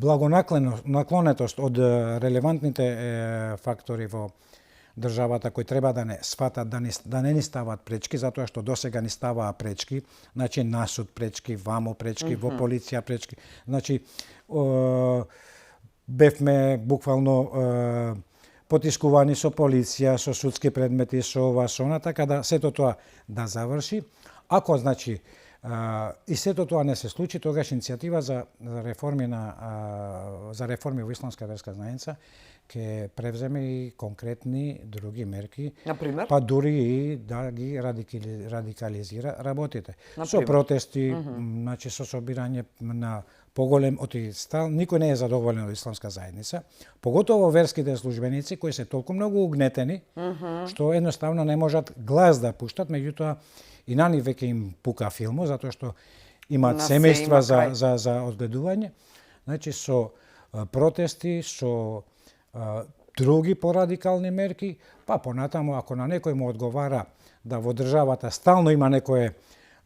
благонаклонетост од релевантните фактори во државата кои треба да не сватат, да не ни стават пречки, затоа што досега ни ставаа пречки, значи на суд пречки, вамо пречки, во полиција пречки. Значи бевме буквално потискувани со полиција, со судски предмети, со ова, со она, така да сето тоа да заврши. Ако, значи, и сето тоа не се случи, тогаш иницијатива за реформи во исламска верска заедница ќе превземе и конкретни други мерки, например, па дури и да ги радикализира работите. Со протести, значи со собирање на поголем стал, никој не е задоволен од исламска заедница, поготово верските службеници кои се толку многу угнетени, што едноставно не можат глас да пуштат, меѓутоа и на нив веќе им пука филмо, затоа што имаат семејства за одгледување. Значи со протести, со други порадикални мерки, па понатаму ако на некој му одговара да во државата стално има некое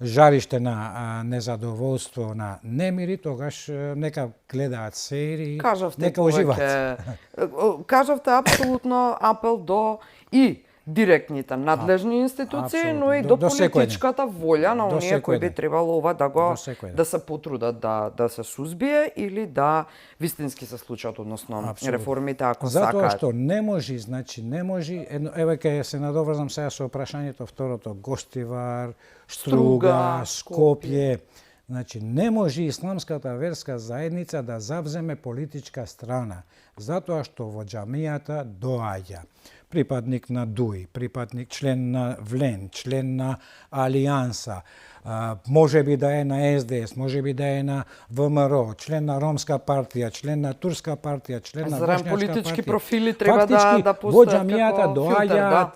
жариште на незадоволство, на немири, тогаш нека гледаат серии, нека уживаат. Кажавте апсолутно апел до и директните надлежни институции, но и до политичката волја на оние кои би требало ова да се потрудат да се сузбие или да вистински се случат, односно реформите ако сакаат. Затоа што не може, значи не може, еве ќе се надоврзам сега со прашањето второто, Гостивар, Струга, Скопје. Значи, не може исламската верска заедница да завземе политичка страна, затоа што во џамијата доаѓа припадник на ДУИ, припадник член на ВЛЕН, член на Алијанса, може би да е на СДС, може би да е на ВМРО, член на Ромска партија, член на Турска партија, член на Зарем Бошњачка политички партија. профили треба да Во постојат џамијата како филтер, доаѓаат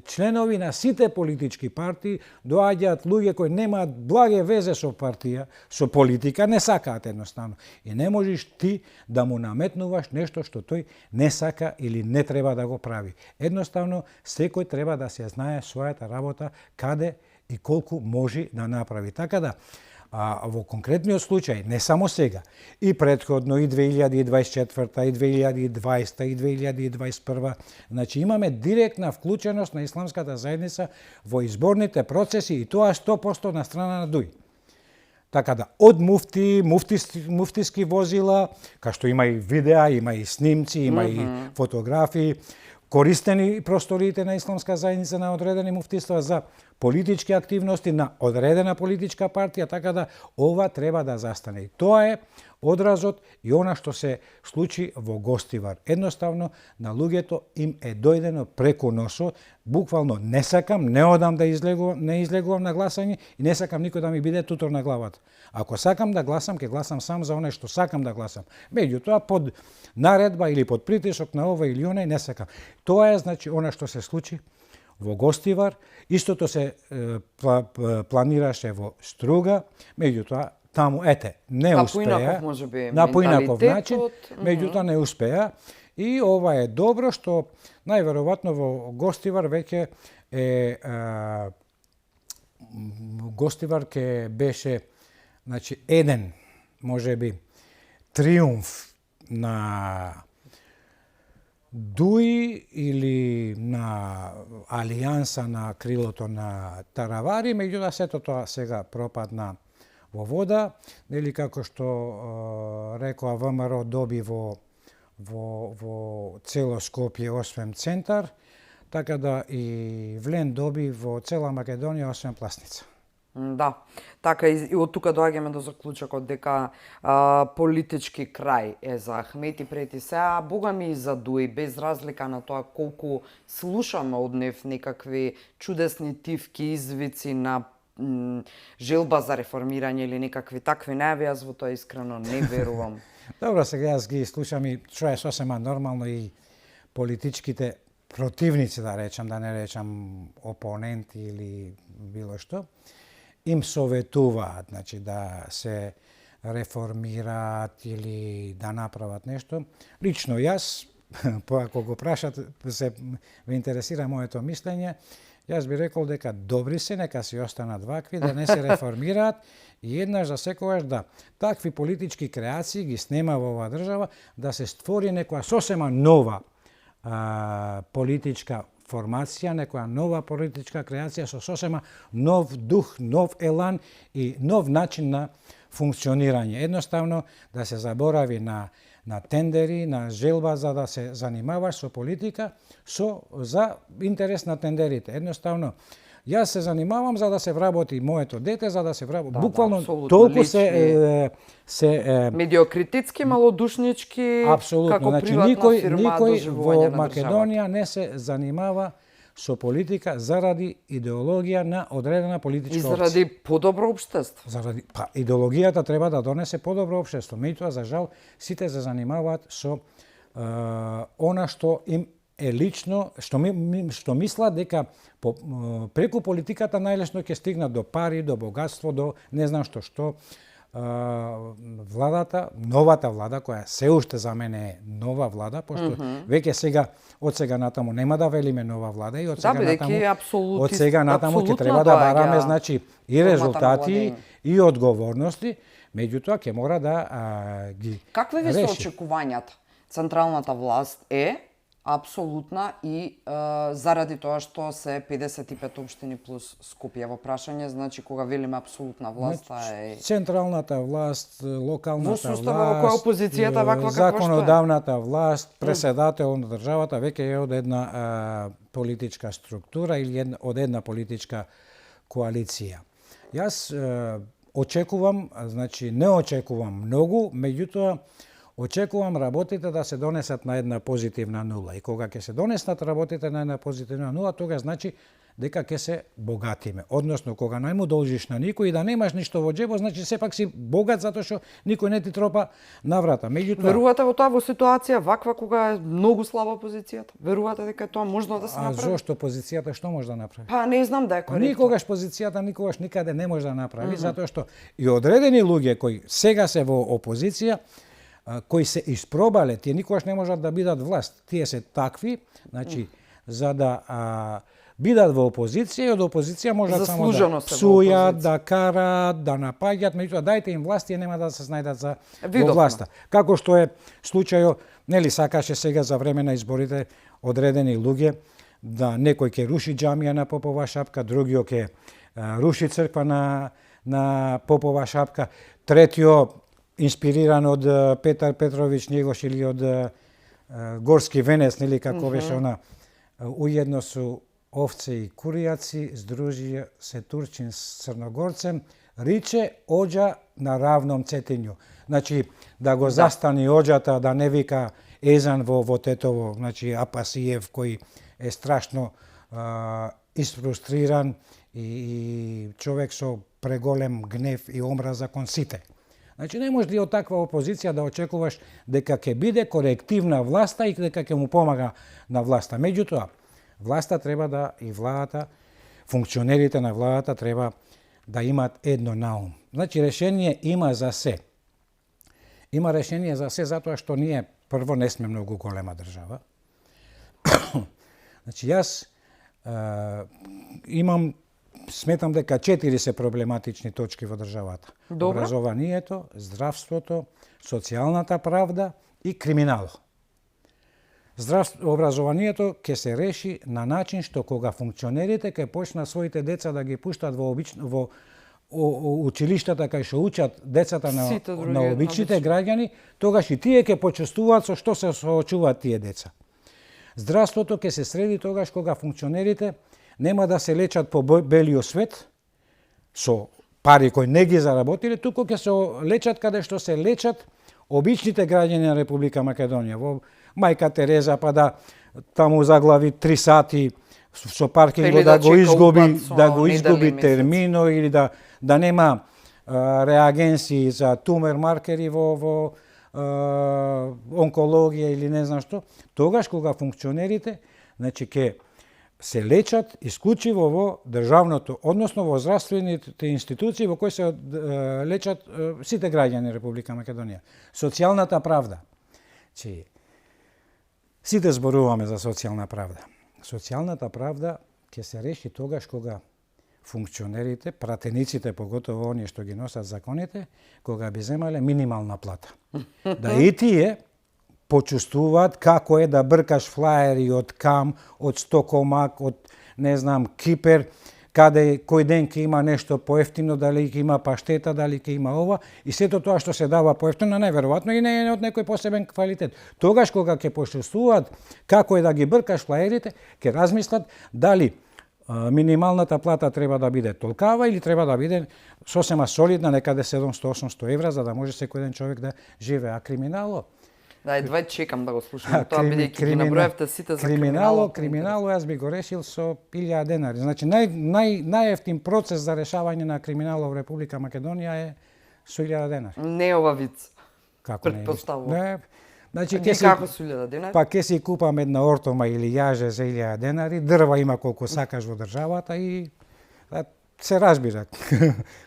членови на сите политички партии, доаѓаат луѓе кои немаат благе везе со партија, со политика, не сакаат едноставно. И не можеш ти да му наметнуваш нешто што тој не сака или не треба да го прави. Едноставно, секој треба да се знае својата работа, каде и колку може да направи. Така да, во конкретниот случај, не само сега, и претходно, и 2024, и 2020, и 2021, значи имаме директна вклученост на исламската заедница во изборните процеси и тоа 100% на страна на ДУИ. Така да, од муфтиски возила, кај што има и видеа, има и снимци, има и фотографии, користени просториите на исламска заедница на одредени муфтиства за политички активности на одредена политичка партија, така да ова треба да застане. И тоа е одразот и она што се случи во Гостивар. Едноставно, на луѓето им е дојдено преку носот, буквално не сакам, не одам да не излегувам на гласање и не сакам никој да ми биде тутор на главата. Ако сакам да гласам, ќе гласам сам за оне што сакам да гласам. Меѓутоа, под наредба или под притисок на ова или онај, не сакам. Тоа е, значи, она што се случи во Гостивар. Истото се планираше во Струга, меѓутоа, таму, не успеа. На поинаков начин, меѓутоа не успеа. И ова е добро што најверојатно во Гостивар веќе Гостивар ке беше, значи, еден, можеби, триумф на ДУИ или на алијанса на крилото на Таравари, меѓутоа сето тоа сега пропадна во вода, нели, како што рекоа, ВМРО доби во цело Скопје освен центар, така да и Влен доби во цела Македонија освен Пласница. Да, така и од тука доаѓаме до заклучокот дека политички крај е за Ахмети прети сега, богами и за ДУИ, без разлика на тоа колку слушаме од нив некакви чудесни тивки, извици на желба за реформирање или некакви такви најави, јас во тоа искрено не верувам. Добро, сега јас ги слушам и што е сосема нормално и политичките противници, да речам, да не речам опоненти или било што, им советуваат, значи, да се реформираат или да направат нешто. Лично јас, ако го прашат, се ме интересира моето мислење, јас би рекол дека добри се, нека си останат вакви, да не се реформираат и еднаш за секогаш да такви политички креации ги снема во оваа држава, да се створи некоја сосема нова политичка формација, некоја нова политичка креација со сосема нов дух, нов елан и нов начин на функционирање. Едноставно да се заборави на тендери, на желба за да се занимаваш со политика, за интерес на тендерите. Едноставно, јас се занимавам за да се вработи моето дете, за да се вработи. Буквално толку се медиокритички, малодушнички, апсолутно. како Значи, никој во Македонија не се занимава со политика заради идеологија на одредена политичка опција. И заради подобро општество. Идеологијата треба да донесе подобро општество. Меѓутоа, за жал, сите се занимаваат со она што им е лично, што мислат дека преку политиката најлесно ќе стигнат до пари, до богатство, до не знам што. Владата, новата влада, која се уште за мене е нова влада, пошто веќе сега, од сега натаму нема да велиме нова влада и од сега натаму ќе треба да бараме, значи, и резултати, и одговорности, меѓутоа ќе мора да ги Какви ви се очекувањата? Централната власт е апсолутна и заради тоа што се 55 општини плюс Скопје во прашање, значи кога велиме апсолутна власт е централната власт, локалната власт, во составот во која опозицијата ваква каква што е. Законодавната власт, председател на државата веќе е од една политичка структура или од една политичка коалиција. Јас очекувам, значи не очекувам многу, меѓутоа очекувам работите да се донесат на една позитивна нула. И кога ќе се донесат работите на една позитивна нула, тога значи дека ќе се богатиме. Односно, кога најму должиш на никој и да немаш ништо во џебот, значи сепак си богат затоа што никој не ти тропа на врата. Меѓутоа, Верувате во тоа во ситуација ваква кога е многу слаба позицијата? Верувате дека тоа можно да се направи? зошто позицијата што може да направи? Па не знам да е коректно. Никогаш позицијата никогаш никаде не може да направи, затоа што и одредени луѓе кои сега се во опозиција, кои се испробале, тие никогаш не можат да бидат власт. Тие се такви, значи, за да бидат во опозиција и од опозиција можат само да псујат, да карат, да напаѓат, меѓутоа дајте им власт и нема да се снајдат во власта. Како што е случајот, нели сакаше сега за време на изборите одредени луѓе да некој ќе руши џамија на Попова шапка, другиот ќе руши црква на Попова шапка, третиот инспириран од Петар Петрович Његош или од Горски венец, нели како беше она, уедно су овце и куријаци, здружија се турчин с црногорцем, риче оџа на равном Цетињу. Значи, да го застани оџата, да не вика езан во Тетово, значи Апасиев, кој е страшно isfrustriran и човек со преголем гнев и омраза кон сите. Значи, не може од таква опозиција да очекуваш дека ќе биде корективна власта и дека ќе му помага на власта. Меѓутоа, власта треба да и владата, функционерите на владата треба да имат едно на ум. Значи, решение има за се. Има решение за се затоа што ние прво не сме многу голема држава. Значи, јас сметам дека 4 се проблематични точки во државата. Добре. Образованието, здравството, социјалната правда и криминалот. Образованието ќе се реши на начин што кога функционерите ќе почнат своите деца да ги пуштат во училиштата кај што учат децата на обичните граѓани, тогаш и тие ќе почувствуваат со што се соочуваат тие деца. Здравството ќе се среди тогаш кога функционерите нема да се лечат по белиот свет со пари кои не ги заработиле, туку ќе се лечат каде што се лечат обичните граѓани на Република Македонија. Во Мајка Тереза, па да таму заглави 3 сати со паркингот да го изгуби термино или да нема реагенси за тумер маркери во онкологија или не знам што, тогаш кога функционерите, значи ќе се лечат исклучиво во државното, односно во здравствените институции во кои се лечат сите граѓани на Република Македонија. Социјалната правда. Сите зборуваме за социјална правда. Социјалната правда ќе се реши тогаш кога функционерите, пратениците, поготово оние што ги носат законите, кога би земале минимална плата. Да и тие почувствуваат како е да бркаш флаери од Кам, од Стокомак, од не знам Кипер, каде кој ден ќе има нешто поевтино, дали ќе има паштета, дали ќе има ова, и сето тоа што се дава поевтино, најверојатно и не е од некој посебен квалитет. Тогаш кога ќе почувствуваат како е да ги бркаш флаерите, ќе размислат дали минималната плата треба да биде толкава или треба да биде сосема солидна, некаде 700-800 евра, за да може секој ден човек да живее. А криминало? Да, едва чекам да го слушам тоа, бидејќи ги наброевте сите за криминало. Криминало јас би го решил со 1000 денари. Значи, најевтин процес за решавање на криминало во Република Македонија е со 1000 денари. Не е ова виц. Како не е? Предпоставувам. Значи, како со 1000 денари? Па ќе си купам една ортома или јаже за 1000 денари, дрва има колку сакаш во државата и се разбира.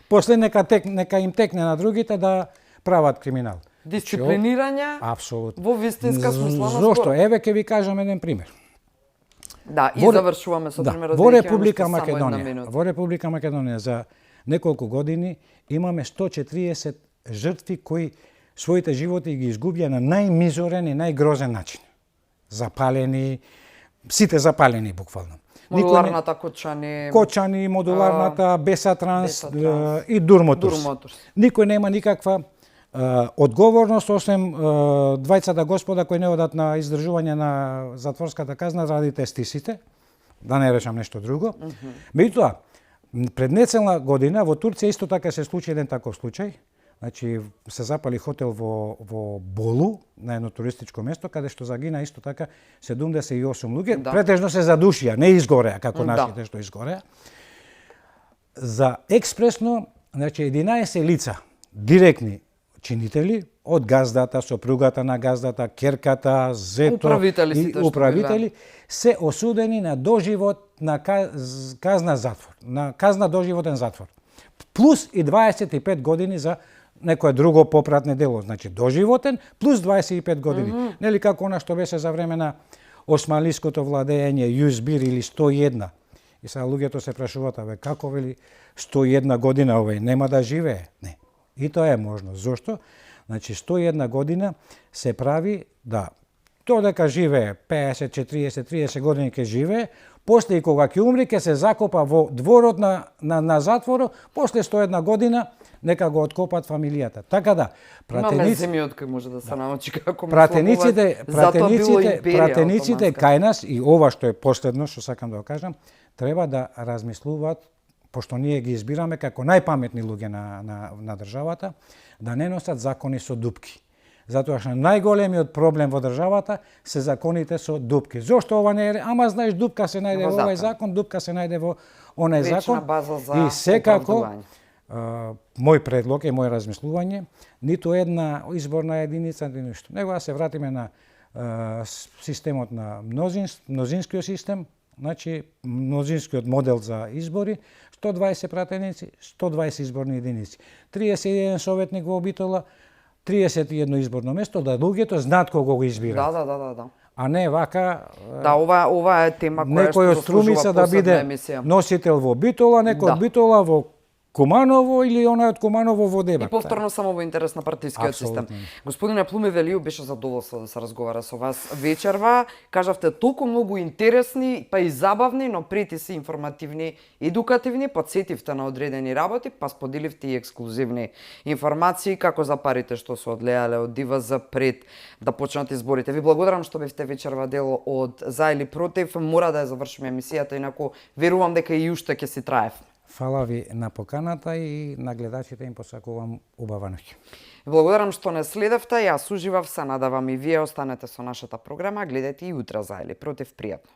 После нека им текне на другите да прават криминал. Дисциплинирање апсолутно во вистинска смисла на збор. Зошто? Еве ќе ви кажам еден пример. Да, и завршуваме со примерот. Во Република Македонија за неколку години имаме 140 жртви кои своите животи ги изгубија на најмизорен и најгрозен начин. Запалени, сите запалени буквално. Модуларната Кочани, модуларната, Бесатранс и Дурмотурс. Никој нема никаква одговорност, освен двајцата господа кои не одат на издржување на затворската казна заради тестисите, да не речам нешто друго. Меѓутоа, пред нецелна година во Турција исто така се случи еден таков случај, Значи, се запали хотел во Болу, на едно туристичко место, каде што загина исто така 78 луѓе, Да. претежно се задушија, не изгореа, како Да. нашите што изгореа. За експресно, значи 11 лица, директни чинители, од газдата, сопругата на газдата, керката, зето Управители и сите што управители, се осудени на доживот на казна затвор, на казна доживотен затвор. Плюс и 25 години за некое друго попратне дело, значи доживотен плюс 25 години. Нели како она што беше за време на османлиското владење, Јузбир или 101. И сега луѓето се прашуваат, абе како вели 101 година овој нема да живее? Не. И тоа е можно. Зошто? Значи 101 година се прави да додека живее 50, 40, 30 години ќе живее, после и кога ќе умре ќе се закопа во дворот на затворот, после 101 година нека го откопат фамилијата. Така да, Имаме земји од кој може да се научи како пратениците империја кај нас и ова што е последно што сакам да го кажам, треба да размислуваат, пошто ние ги избираме како најпаметни луѓе на државата, да не носат закони со дупки. Затоа што најголемиот проблем во државата се законите со дупки. Зошто ова не е? Ама знаеш, дупка се најде во овој закон, дупка се најде во онај закон. И секако мој предлог е мој размислување, ниту една изборна единица, ништо. Него да се вратиме на системот на мнозинскиот систем, значи мнозинскиот модел за избори, 120 пратеници, 120 изборни единици, 31 советник во обитола, 31 изборно место, да луѓето знаат кого го избираат. Да. А не вака Да, ова е тема која што некој од Струмица да биде носител во Битола, некој од Битола во Куманово или онај од Куманово во Дебак. И повторно само во интерес на партискиот систем. Господине Плумевелију, беше задоволство да се разговара со вас вечерва. Кажавте толку многу интересни, па и забавни, но притиси информативни, едукативни, подсетивте на одредени работи, па споделивте и ексклузивни информации како за парите што се одлеале од ДИВАЗ пред да почнат изборите. Ви благодарам што бевте вечерва дел од За или против. Мора да ја завршиме емисијата, инаку верувам дека и уште ќе си траев. Фала ви на поканата и на гледачите им посакувам убава ноќ. Благодарам што не следевте, јас уживав, се надавам и вие останете со нашата програма, гледайте и утре За или против, пријатно.